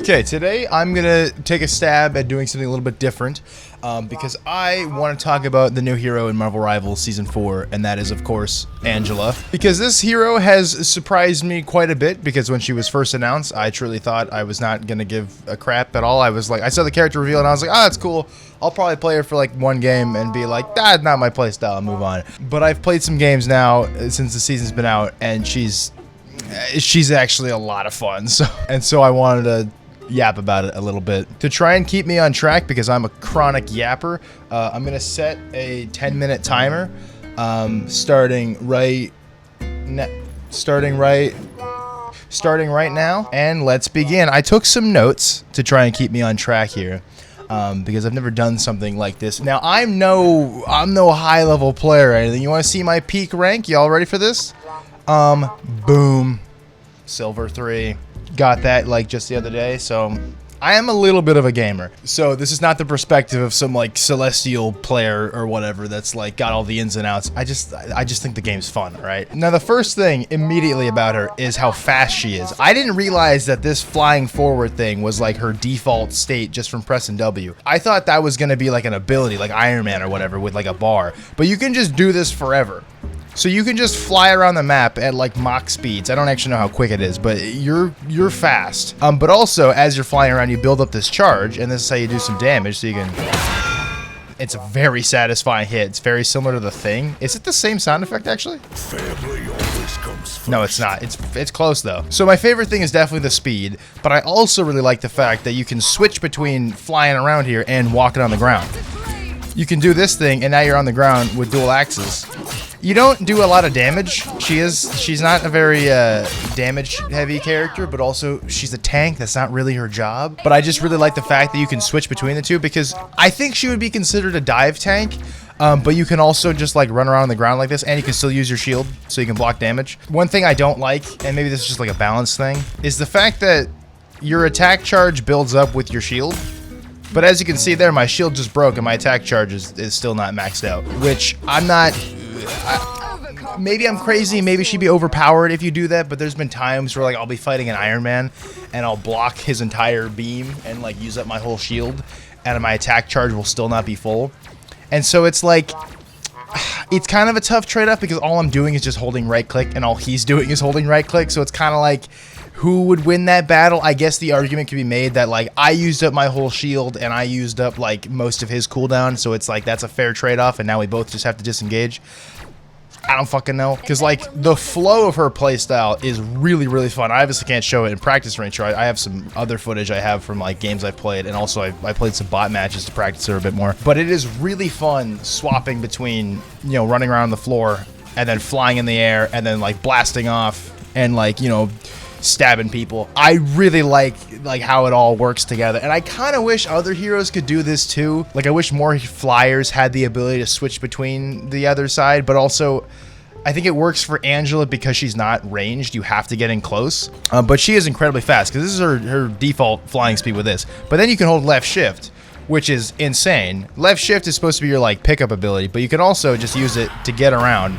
Okay, today I'm gonna take a stab at doing something a little bit different because I want to talk about the new hero in Marvel Rivals Season 4, and that is, of course, Angela. Because this hero has surprised me quite a bit, because when she was first announced, I truly thought I was not gonna give a crap at all. I was like, I saw the character reveal and I was like, that's cool. I'll probably play her for like one game and be like, that's not my playstyle, and move on. But I've played some games now since the season's been out, and she's actually a lot of fun. So I wanted to yap about it a little bit to try and keep me on track, because I'm a chronic yapper. I'm gonna set a 10-minute timer, starting right now, and let's begin. I took some notes to try and keep me on track here, because I've never done something like this. Now I'm no high-level player or anything. You want to see my peak rank? Y'all ready for this? Boom, Silver 3. Got that like just the other day, so I am a little bit of a gamer. So this is not the perspective of some like celestial player or whatever that's like got all the ins and outs. I just think the game's fun, right? Now the first thing immediately about her is how fast she is. I didn't realize that this flying forward thing was like her default state just from pressing W. I thought that was gonna be like an ability like Iron Man or whatever with like a bar, but you can just do this forever. So you can just fly around the map at like Mach speeds. I don't actually know how quick it is, but you're fast. But also, as you're flying around, you build up this charge, and this is how you do some damage. So you can... It's a very satisfying hit. It's very similar to The Thing. Is it the same sound effect, actually? Family always comes first. No, it's not. It's close, though. So my favorite thing is definitely the speed, but I also really like the fact that you can switch between flying around here and walking on the ground. You can do this thing, and now you're on the ground with dual axes. You don't do a lot of damage. She's not a very damage-heavy character, but also she's a tank. That's not really her job. But I just really like the fact that you can switch between the two, because I think she would be considered a dive tank, but you can also just like run around on the ground like this, and you can still use your shield, so you can block damage. One thing I don't like, and maybe this is just like a balance thing, is the fact that your attack charge builds up with your shield. But as you can see there, my shield just broke and my attack charge is still not maxed out, which I'm not... maybe I'm crazy, maybe she'd be overpowered if you do that, but there's been times where like I'll be fighting an Iron Man and I'll block his entire beam and like use up my whole shield, and my attack charge will still not be full. And so it's like, it's kind of a tough trade-off, because all I'm doing is just holding right click and all he's doing is holding right click, so it's kind of like, who would win that battle? I guess the argument could be made that like I used up my whole shield and I used up like most of his cooldown, so it's like that's a fair trade-off, and now we both just have to disengage. I don't fucking know, because like the flow of her playstyle is really, really fun. I obviously can't show it in practice range. I have some other footage I have from like games I've played, and also I played some bot matches to practice her a bit more. But it is really fun swapping between, you know, running around the floor and then flying in the air and then like blasting off and like, you know, stabbing people. I really like how it all works together, and I kind of wish other heroes could do this too. Like I wish more flyers had the ability to switch between the other side, but also I think it works for Angela because she's not ranged. You have to get in close, but she is incredibly fast, because this is her default flying speed with this. But then you can hold left shift, which is insane. Left shift is supposed to be your like pickup ability, but you can also just use it to get around,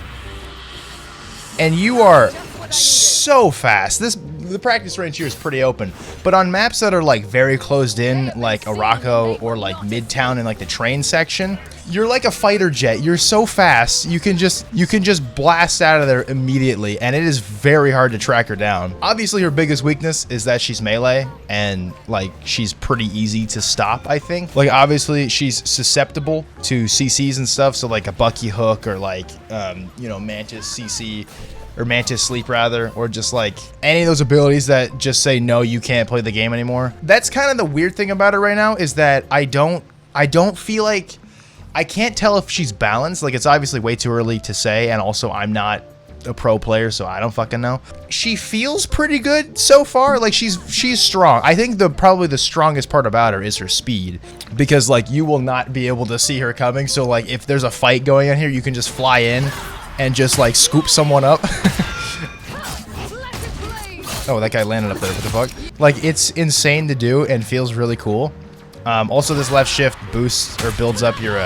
and you are so fast. The practice range here is pretty open, but on maps that are like very closed in, like Araco or like Midtown in like the train section, you're like a fighter jet. You're so fast, you can just blast out of there immediately, and it is very hard to track her down. Obviously her biggest weakness is that she's melee, and like she's pretty easy to stop, I think. Like obviously she's susceptible to CCs and stuff, so like a Bucky hook or like you know, Mantis CC, or Mantis Sleep rather, or just like any of those abilities that just say no, you can't play the game anymore. That's kind of the weird thing about it right now, is that I don't feel like, I can't tell if she's balanced. Like it's obviously way too early to say, and also I'm not a pro player, so I don't fucking know. She feels pretty good so far. Like she's strong. I think probably the strongest part about her is her speed, because like you will not be able to see her coming. So like if there's a fight going on here, you can just fly in and just like scoop someone up. Oh, that guy landed up there. What the fuck? Like it's insane to do and feels really cool. Also, this left shift boosts or builds up your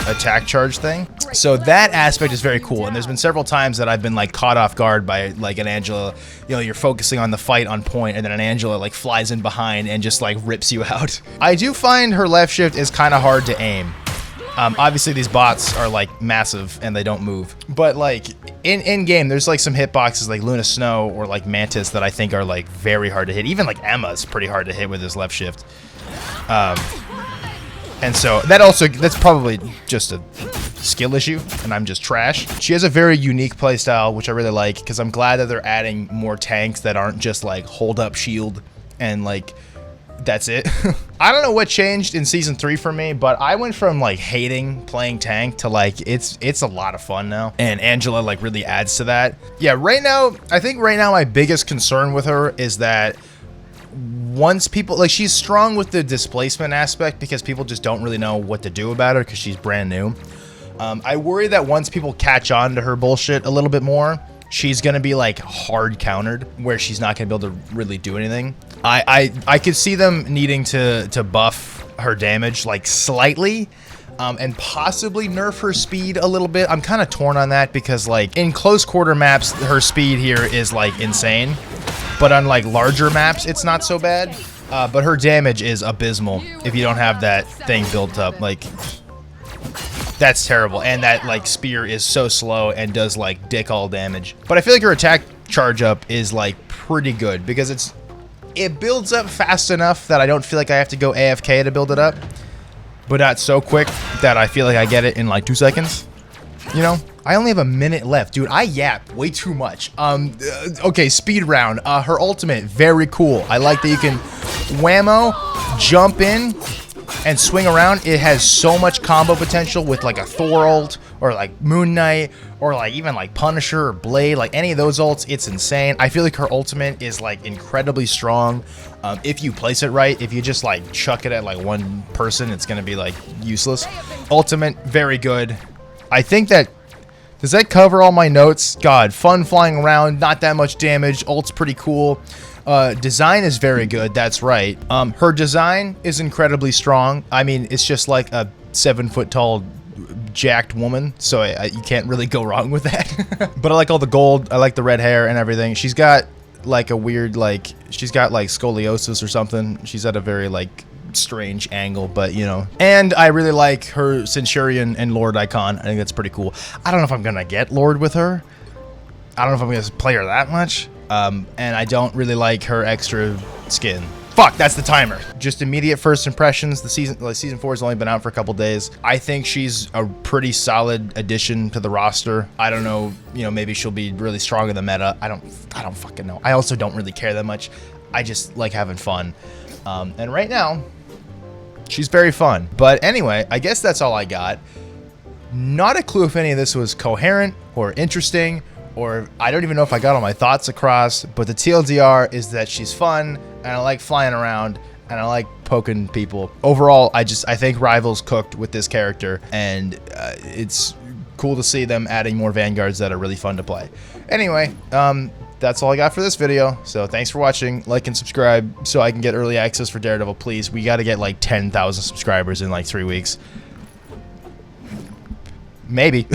attack charge thing. So that aspect is very cool, and there's been several times that I've been like caught off guard by like an Angela. You know, you're focusing on the fight on point, and then an Angela like flies in behind and just like rips you out. I do find her left shift is kind of hard to aim. Obviously these bots are like massive and they don't move, but like in game there's like some hitboxes like Luna Snow or like Mantis that I think are like very hard to hit. Even like Emma's pretty hard to hit with his left shift. And so that's probably just a skill issue and I'm just trash. She has a very unique playstyle, which I really like, because I'm glad that they're adding more tanks that aren't just like hold up shield and like that's it. I don't know what changed in season 3 for me, but I went from like hating playing tank to like it's a lot of fun now, and Angela like really adds to that. Yeah, I think right now my biggest concern with her is that once people like, she's strong with the displacement aspect because people just don't really know what to do about her because she's brand new. I worry that once people catch on to her bullshit a little bit more, she's gonna be like hard countered where she's not gonna be able to really do anything. I could see them needing to buff her damage like slightly, and possibly nerf her speed a little bit. I'm kind of torn on that because like in close quarter maps her speed here is like insane, but on like larger maps it's not so bad. But her damage is abysmal if you don't have that thing built up. Like, that's terrible, and that like spear is so slow and does like dick all damage. But I feel like her attack charge up is like pretty good because it builds up fast enough that I don't feel like I have to go AFK to build it up, but not so quick that I feel like I get it in like 2 seconds. You know, I only have a minute left, dude. I yap way too much. Okay, speed round. Her ultimate, very cool. I like that you can whammo, jump in, and swing around. It has so much combo potential with like a Thor ult or like Moon Knight or like even like Punisher or Blade, like any of those ults. It's insane. I feel like her ultimate is like incredibly strong if you place it right. If you just like chuck it at like one person, it's gonna be like useless. Ultimate, very good. I think does that cover all my notes? God, fun flying around, not that much damage, ult's pretty cool. Design is very good, that's right. Her design is incredibly strong. I mean, it's just like a 7-foot tall jacked woman, so you can't really go wrong with that. But I like all the gold, I like the red hair and everything. She's got like a weird, like, she's got like scoliosis or something. She's at a very like strange angle, but you know. And I really like her Centurion and Lord icon. I think that's pretty cool. I don't know if I'm gonna get Lord with her. I don't know if I'm gonna play her that much. And I don't really like her extra skin. Fuck, that's the timer. Just immediate first impressions. The season 4 has only been out for a couple days. I think she's a pretty solid addition to the roster. I don't know, you know, maybe she'll be really strong in the meta. I don't fucking know. I also don't really care that much. I just like having fun. And right now, she's very fun. But anyway, I guess that's all I got. Not a clue if any of this was coherent or interesting, or I don't even know if I got all my thoughts across, but the TLDR is that she's fun, and I like flying around, and I like poking people. Overall, I think Rivals cooked with this character, and it's cool to see them adding more Vanguards that are really fun to play. Anyway, that's all I got for this video, so thanks for watching. Like and subscribe so I can get early access for Daredevil, please. We gotta get like 10,000 subscribers in like 3 weeks. Maybe.